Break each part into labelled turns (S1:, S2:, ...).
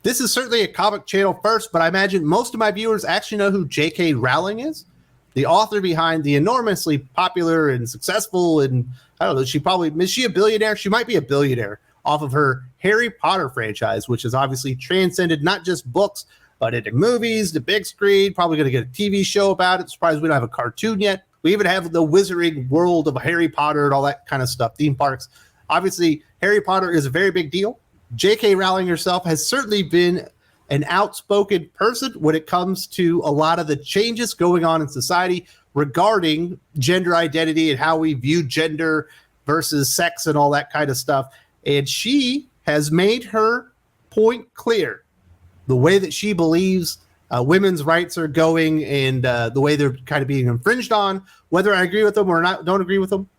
S1: This is certainly a comic channel first, but I imagine most of my viewers actually know who J.K. Rowling is, the author behind the enormously popular and successful, and I don't know, is she a billionaire? She might be a billionaire off of her Harry Potter franchise, which has obviously transcended not just books, but into movies, the big screen, probably going to get a TV show about it. Surprised we don't have a cartoon yet. We even have the wizarding world of Harry Potter and all that kind of stuff, theme parks. Obviously, Harry Potter is a very big deal. J.K. Rowling herself has certainly been an outspoken person when it comes to a lot of the changes going on in society regarding gender identity and how we view gender versus sex and all that kind of stuff. And she has made her point clear, the way that she believes women's rights are going and the way they're kind of being infringed on, whether I agree with them or not, don't agree with them.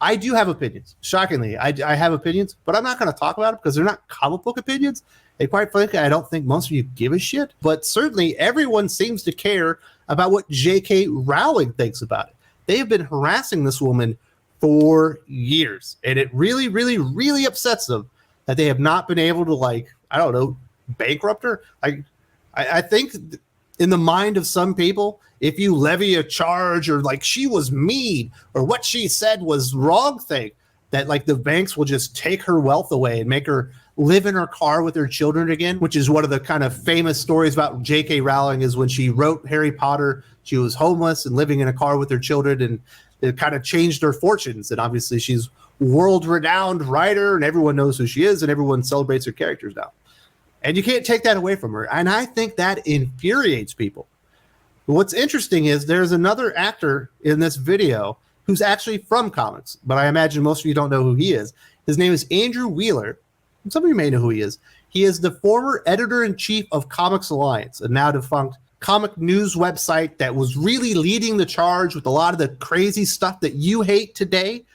S1: I do have opinions. Shockingly, I have opinions, but I'm not going to talk about it because they're not comic book opinions. And quite frankly, I don't think most of you give a shit. But certainly everyone seems to care about what J.K. Rowling thinks about it. They have been harassing this woman for years. And it really, really, really upsets them that they have not been able to, like, I don't know, bankrupt her. I think in the mind of some people, if you levy a charge or like she was mean or what she said was wrong thing, that like the banks will just take her wealth away and make her live in her car with her children again, which is one of the kind of famous stories about J.K. Rowling is when she wrote Harry Potter, she was homeless and living in a car with her children, and it kind of changed her fortunes. And obviously she's world-renowned writer and everyone knows who she is and everyone celebrates her characters now. And you can't take that away from her. And I think that infuriates people. What's interesting is there's another actor in this video who's actually from comics, but I imagine most of you don't know who he is. His name is Andrew Wheeler. Some of you may know who he is. He is the former editor-in-chief of Comics Alliance, a now defunct comic news website that was really leading the charge with a lot of the crazy stuff that you hate today.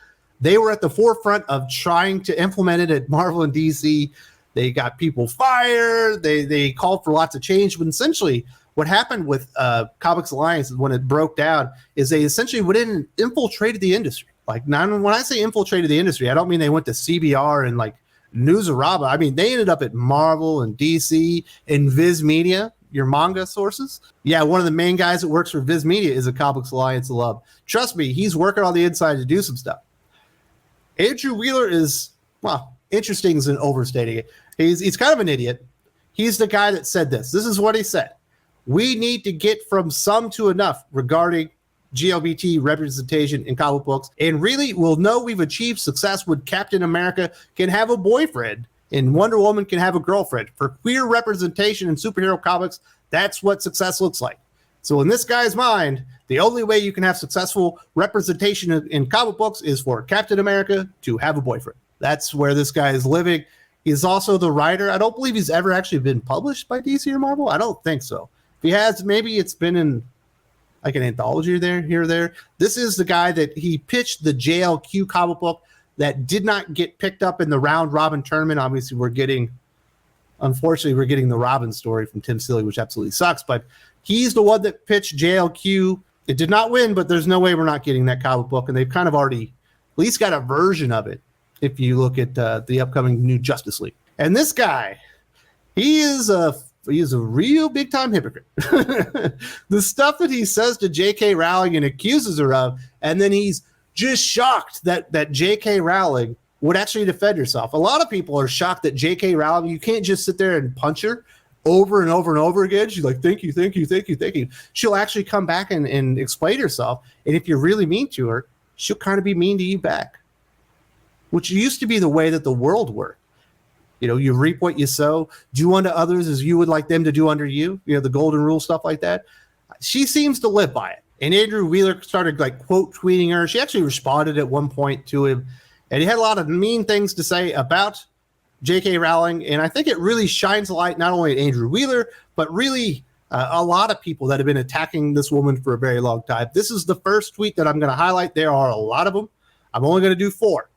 S1: They were at the forefront of trying to implement it at Marvel and DC. They got people fired. They called for lots of change. But essentially, what happened with Comics Alliance when it broke down is they essentially went in and infiltrated the industry. Like, now, when I say infiltrated the industry, I don't mean they went to CBR and like Newsarama. I mean, they ended up at Marvel and DC and Viz Media, your manga sources. Yeah, one of the main guys that works for Viz Media is a Comics Alliance alum. Trust me, he's working on the inside to do some stuff. Andrew Wheeler is, well, interesting is an overstating it. He's kind of an idiot. He's the guy that said this. This is what he said. We need to get from some to enough regarding GLBT representation in comic books, and really we'll know we've achieved success when Captain America can have a boyfriend and Wonder Woman can have a girlfriend. For queer representation in superhero comics, that's what success looks like. So in this guy's mind, the only way you can have successful representation in comic books is for Captain America to have a boyfriend. That's where this guy is living. He's also the writer. I don't believe he's ever actually been published by DC or Marvel. I don't think so. If he has, maybe it's been in like an anthology there, here or there. This is the guy that he pitched the JLQ comic book that did not get picked up in the round robin tournament. Obviously, unfortunately, we're getting the Robin story from Tim Seeley, which absolutely sucks. But he's the one that pitched JLQ. It did not win, but there's no way we're not getting that comic book. And they've kind of already at least got a version of it if you look at the upcoming new Justice League. And this guy, he is a real big-time hypocrite. The stuff that he says to J.K. Rowling and accuses her of, and then he's just shocked that J.K. Rowling would actually defend herself. A lot of people are shocked that J.K. Rowling, you can't just sit there and punch her over and over and over again. She's like, thank you, thank you, thank you, thank you. She'll actually come back and explain herself. And if you're really mean to her, she'll kind of be mean to you back, which used to be the way that the world worked. You know, you reap what you sow. Do unto others as you would like them to do unto you. You know, the golden rule, stuff like that. She seems to live by it. And Andrew Wheeler started like quote tweeting her. She actually responded at one point to him. And he had a lot of mean things to say about J.K. Rowling. And I think it really shines a light not only at Andrew Wheeler, but really a lot of people that have been attacking this woman for a very long time. This is the first tweet that I'm going to highlight. There are a lot of them. I'm only going to do 4.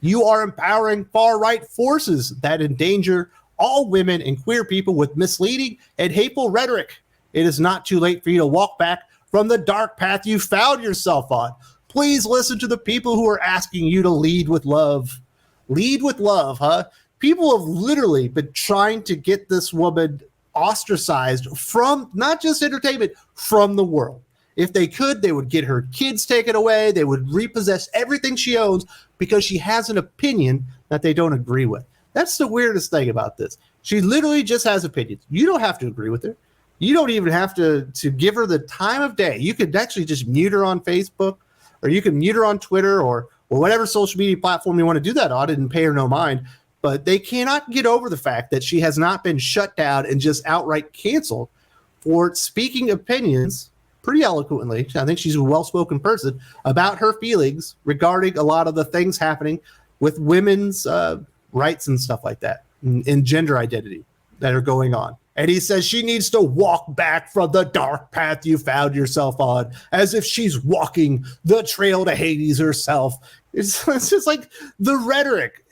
S1: You are empowering far-right forces that endanger all women and queer people with misleading and hateful rhetoric. It is not too late for you to walk back from the dark path you found yourself on. Please listen to the people who are asking you to lead with love. Lead with love, huh? People have literally been trying to get this woman ostracized from not just entertainment, from the world. If they could, they would get her kids taken away. They would repossess everything she owns because she has an opinion that they don't agree with. That's the weirdest thing about this. She literally just has opinions. You don't have to agree with her. You don't even have to give her the time of day. You could actually just mute her on Facebook, or you can mute her on Twitter, or whatever social media platform you want to do that on, and pay her no mind. But they cannot get over the fact that she has not been shut down and just outright canceled for speaking opinions pretty eloquently. I think she's a well-spoken person about her feelings regarding a lot of the things happening with women's rights and stuff like that, and gender identity that are going on. And he says she needs to walk back from the dark path you found yourself on, as if she's walking the trail to Hades herself. It's just like the rhetoric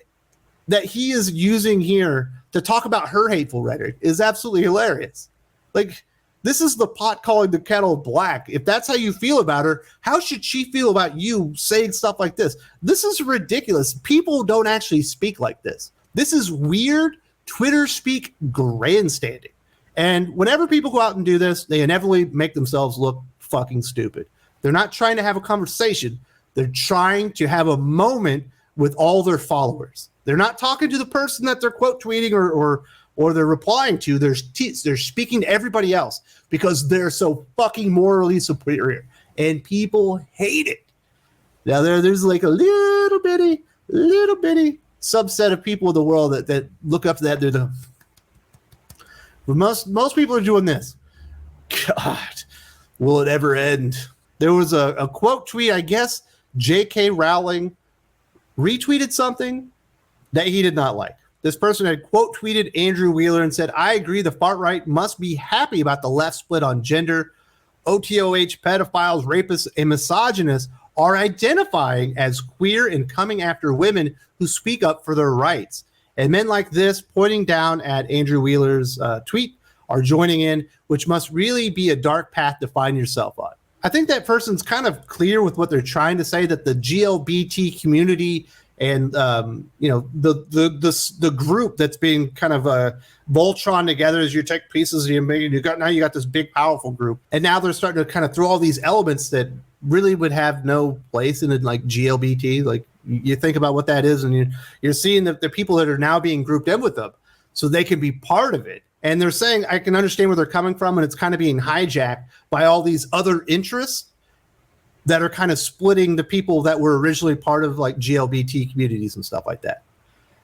S1: that he is using here to talk about her hateful rhetoric is absolutely hilarious. Like, this is the pot calling the kettle black. If that's how you feel about her, how should she feel about you saying stuff like this? This is ridiculous. People don't actually speak like this. This is weird Twitter speak grandstanding. And whenever people go out and do this, they inevitably make themselves look fucking stupid. They're not trying to have a conversation. They're trying to have a moment with all their followers. They're not talking to the person that they're quote tweeting or they're replying to. They're speaking to everybody else because they're so fucking morally superior, and people hate it. Now there's like a little bitty subset of people in the world that look up to that. They're the most people are doing this. God, will it ever end? There was a quote tweet. I guess J.K. Rowling retweeted something that he did not like. This person had quote tweeted Andrew Wheeler and said, "I agree the far right must be happy about the left split on gender. OTOH pedophiles, rapists, and misogynists are identifying as queer and coming after women who speak up for their rights. And men like this, pointing down at Andrew Wheeler's tweet, are joining in, which must really be a dark path to find yourself on." I think that person's kind of clear with what they're trying to say, that the GLBT community and the group that's being kind of Voltron together as you take pieces and you got this big powerful group, and now they're starting to kind of throw all these elements that really would have no place in it, like GLBT. Like, you think about what that is, and you're seeing the people that are now being grouped in with them so they can be part of it. And they're saying, I can understand where they're coming from, and it's kind of being hijacked by all these other interests that are kind of splitting the people that were originally part of like GLBT communities and stuff like that.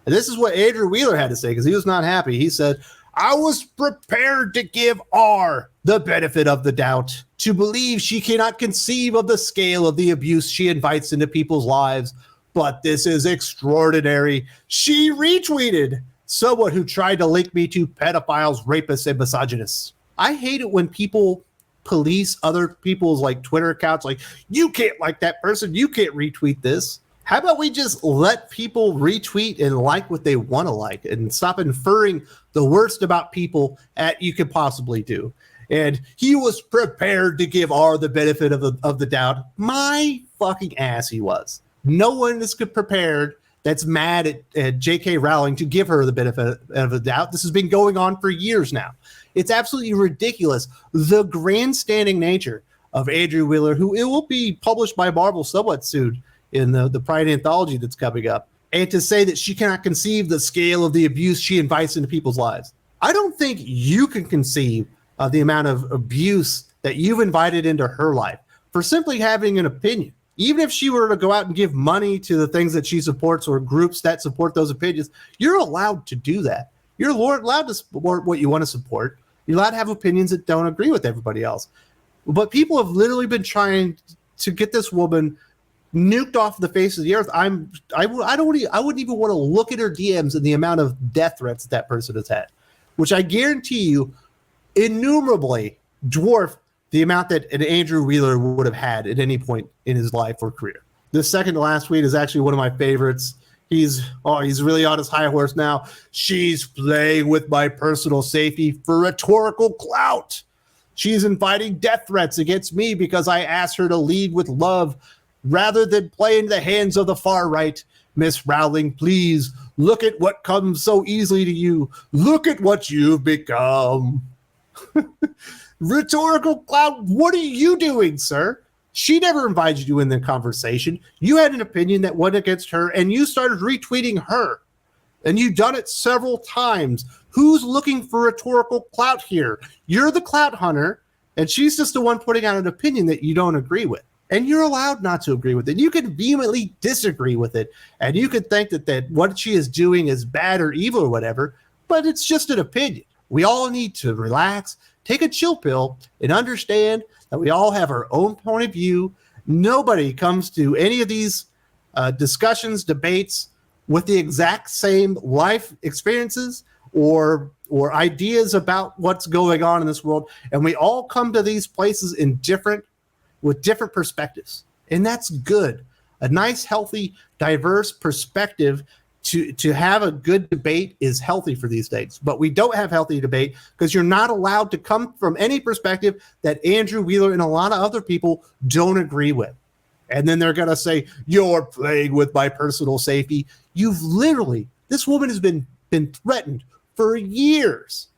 S1: And this is what Andrew Wheeler had to say, because he was not happy. He said, "I was prepared to give R the benefit of the doubt, to believe she cannot conceive of the scale of the abuse she invites into people's lives. But this is extraordinary. She retweeted someone who tried to link me to pedophiles, rapists, and misogynists." I hate it when people police other people's like Twitter accounts. Like, you can't like that person. You can't retweet this. How about we just let people retweet and like what they want to like, and stop inferring the worst about people at you could possibly do. And he was prepared to give R the benefit of the doubt. My fucking ass, he was. No one is prepared that's mad at J.K. Rowling to give her the benefit of the doubt. This has been going on for years now. It's absolutely ridiculous. The grandstanding nature of Andrew Wheeler, who it will be published by Marvel somewhat soon in the Pride anthology that's coming up, and to say that she cannot conceive the scale of the abuse she invites into people's lives. I don't think you can conceive of the amount of abuse that you've invited into her life for simply having an opinion. Even if she were to go out and give money to the things that she supports or groups that support those opinions, you're allowed to do that. You're allowed to support what you want to support. You're allowed to have opinions that don't agree with everybody else. But people have literally been trying to get this woman nuked off the face of the earth. I wouldn't even want to look at her DMs and the amount of death threats that person has had, which I guarantee you innumerably dwarf the amount that an Andrew Wheeler would have had at any point in his life or career. This second to last tweet is actually one of my favorites. He's really on his high horse now. "She's playing with my personal safety for rhetorical clout. She's inviting death threats against me because I asked her to lead with love rather than play into the hands of the far right. Miss Rowling, please look at what comes so easily to you. Look at what you've become. Rhetorical clown, what are you doing, sir? She never invited you in the conversation. You had an opinion that went against her, and you started retweeting her. And you've done it several times. Who's looking for rhetorical clout here? You're the clout hunter, and she's just the one putting out an opinion that you don't agree with. And you're allowed not to agree with it. You can vehemently disagree with it, and you could think that what she is doing is bad or evil or whatever, but it's just an opinion. We all need to relax, take a chill pill, and understand that we all have our own point of view. Nobody comes to any of these discussions, debates with the exact same life experiences or ideas about what's going on in this world. And we all come to these places with different perspectives. And that's good. A nice, healthy, diverse perspective to have a good debate is healthy for these days. But we don't have healthy debate because you're not allowed to come from any perspective that Andrew Wheeler and a lot of other people don't agree with. And then they're going to say, you're playing with my personal safety. This woman has been threatened for years.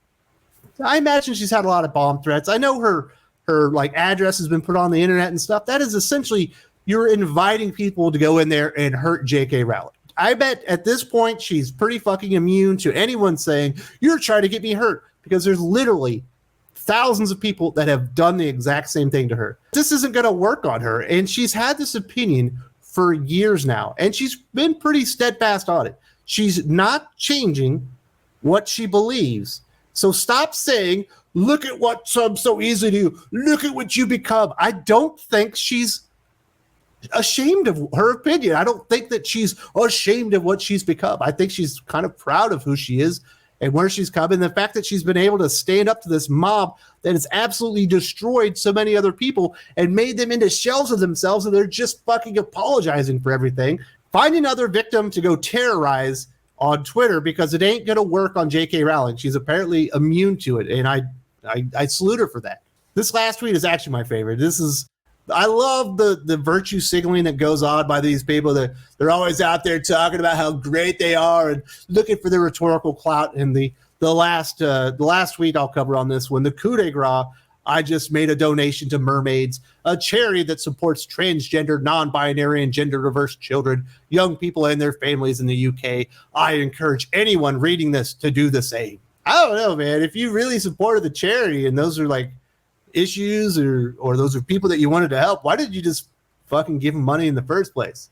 S1: I imagine she's had a lot of bomb threats. I know her like address has been put on the internet and stuff. That is essentially, you're inviting people to go in there and hurt J.K. Rowling. I bet at this point, she's pretty fucking immune to anyone saying, you're trying to get me hurt, because there's literally thousands of people that have done the exact same thing to her. This isn't going to work on her. And she's had this opinion for years now, and she's been pretty steadfast on it. She's not changing what she believes. So stop saying, look at what some so easy to do. Look at what you become. I don't think she's ashamed of her opinion. I don't think that she's ashamed of what she's become. I think she's kind of proud of who she is and where she's come. And the fact that she's been able to stand up to this mob that has absolutely destroyed so many other people and made them into shells of themselves, and they're just fucking apologizing for everything. Find another victim to go terrorize on Twitter, because it ain't going to work on J.K. Rowling. She's apparently immune to it, and I salute her for that. This last tweet is actually my favorite. I love the virtue signaling that goes on by these people. That they're always out there talking about how great they are and looking for their rhetorical clout. And the last tweet I'll cover on this one, the coup de grace. I just made a donation to Mermaids, a charity that supports transgender, non-binary, and gender-reverse children, young people and their families in the UK. I encourage anyone reading this to do the same. I don't know, man. If you really supported the charity and those are like issues or those are people that you wanted to help, why did you just fucking give them money in the first place?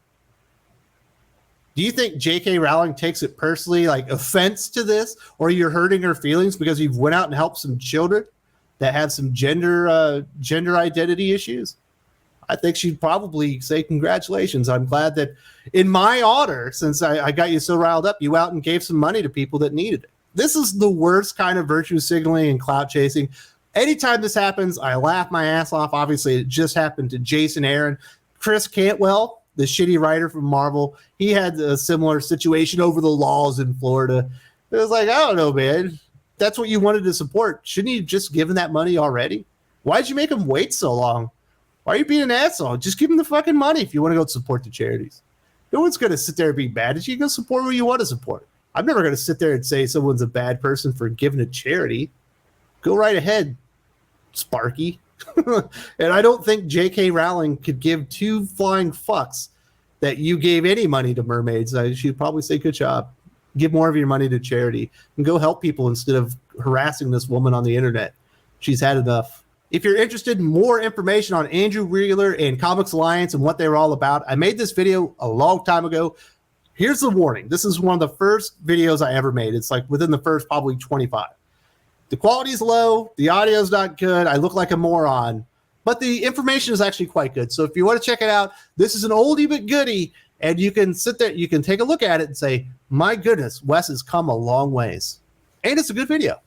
S1: Do you think J.K. Rowling takes it personally, like offense to this, or you're hurting her feelings because you've went out and helped some children that have some gender identity issues? I think she'd probably say congratulations. I'm glad that in my honor, since I got you so riled up, you out and gave some money to people that needed it. This is the worst kind of virtue signaling and clout chasing. Anytime this happens, I laugh my ass off. Obviously, it just happened to Jason Aaron. Chris Cantwell, the shitty writer from Marvel, he had a similar situation over the laws in Florida. It was like, I don't know, man. That's what you wanted to support. Shouldn't you have just given that money already? Why'd you make him wait so long? Why are you being an asshole? Just give him the fucking money if you want to go support the charities. No one's going to sit there and be mad at you. Go support who you want to support. I'm never going to sit there and say someone's a bad person for giving a charity. Go right ahead, Sparky. And I don't think J.K. Rowling could give two flying fucks that you gave any money to Mermaids. She'd probably say, good job. Give more of your money to charity and go help people instead of harassing this woman on the internet. She's had enough. If you're interested in more information on Andrew Wheeler and Comics Alliance and what they were all about, I made this video a long time ago. Here's the warning. This is one of the first videos I ever made. It's like within the first probably 25. The quality's low. The audio's not good. I look like a moron. But the information is actually quite good. So if you want to check it out, this is an oldie but goodie. And you can sit there, you can take a look at it and say, my goodness, Wes has come a long ways. And it's a good video.